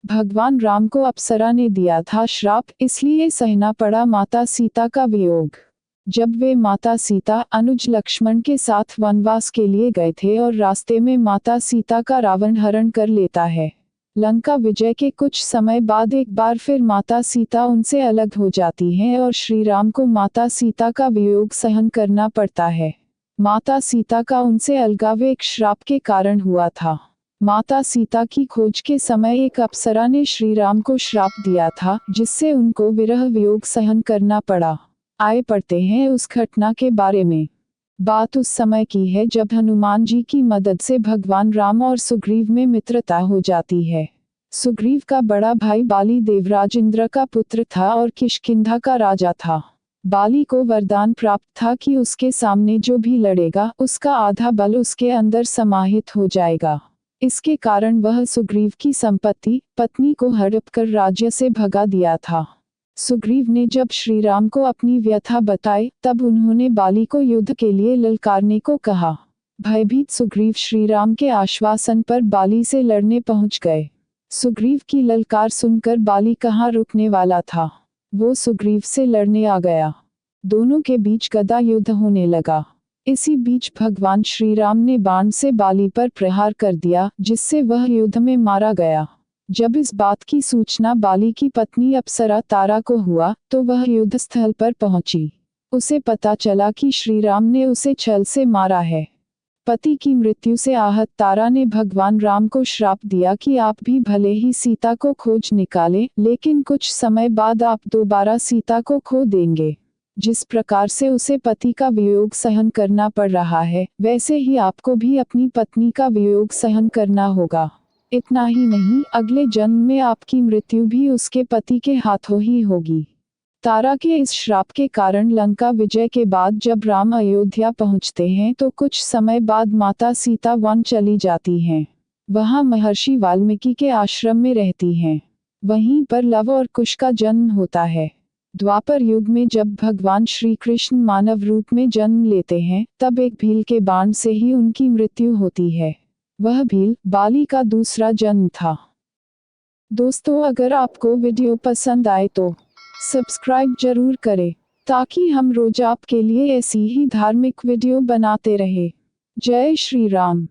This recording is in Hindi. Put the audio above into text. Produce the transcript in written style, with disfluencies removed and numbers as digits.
भगवान राम को अप्सरा ने दिया था श्राप, इसलिए सहना पड़ा माता सीता का वियोग। जब वे माता सीता अनुज लक्ष्मण के साथ वनवास के लिए गए थे और रास्ते में माता सीता का रावण हरण कर लेता है। लंका विजय के कुछ समय बाद एक बार फिर माता सीता उनसे अलग हो जाती हैं और श्री राम को माता सीता का वियोग सहन करना पड़ता है। माता सीता का उनसे अलगाव एक श्राप के कारण हुआ था। माता सीता की खोज के समय एक अप्सरा ने श्री राम को श्राप दिया था, जिससे उनको विरह वियोग सहन करना पड़ा। आए पढ़ते हैं उस घटना के बारे में। बात उस समय की है जब हनुमान जी की मदद से भगवान राम और सुग्रीव में मित्रता हो जाती है। सुग्रीव का बड़ा भाई बाली देवराज इंद्र का पुत्र था और किष्किंधा का राजा था। बाली को वरदान प्राप्त था कि उसके सामने जो भी लड़ेगा उसका आधा बल उसके अंदर समाहित हो जाएगा। इसके कारण वह सुग्रीव की संपत्ति पत्नी को हड़प कर राज्य से भगा दिया था। सुग्रीव ने जब श्री राम को अपनी व्यथा बताई तब उन्होंने बाली को युद्ध के लिए ललकारने को कहा। भयभीत सुग्रीव श्री राम के आश्वासन पर बाली से लड़ने पहुंच गए। सुग्रीव की ललकार सुनकर बाली कहाँ रुकने वाला था, वो सुग्रीव से लड़ने आ गया। दोनों के बीच गदा युद्ध होने लगा। इसी बीच भगवान श्री राम ने बाण से बाली पर प्रहार कर दिया, जिससे वह युद्ध में मारा गया। जब इस बात की सूचना बाली की पत्नी अप्सरा तारा को हुआ तो वह युद्ध स्थल पर पहुंची। उसे पता चला कि श्री राम ने उसे छल से मारा है। पति की मृत्यु से आहत तारा ने भगवान राम को श्राप दिया कि आप भी भले ही सीता को खोज निकालें, लेकिन कुछ समय बाद आप दोबारा सीता को खो देंगे। जिस प्रकार से उसे पति का वियोग सहन करना पड़ रहा है, वैसे ही आपको भी अपनी पत्नी का वियोग सहन करना होगा। इतना ही नहीं, अगले जन्म में आपकी मृत्यु भी उसके पति के हाथों ही होगी। तारा के इस श्राप के कारण लंका विजय के बाद जब राम अयोध्या पहुंचते हैं तो कुछ समय बाद माता सीता वन चली जाती हैं। वहां महर्षि वाल्मीकि के आश्रम में रहती हैं। वहीं पर लव और कुश का जन्म होता है। द्वापर युग में जब भगवान श्री कृष्ण मानव रूप में जन्म लेते हैं तब एक भील के बाण से ही उनकी मृत्यु होती है। वह भील बाली का दूसरा जन्म था। दोस्तों, अगर आपको वीडियो पसंद आए तो सब्सक्राइब जरूर करें ताकि हम रोज आपके लिए ऐसी ही धार्मिक वीडियो बनाते रहे। जय श्री राम।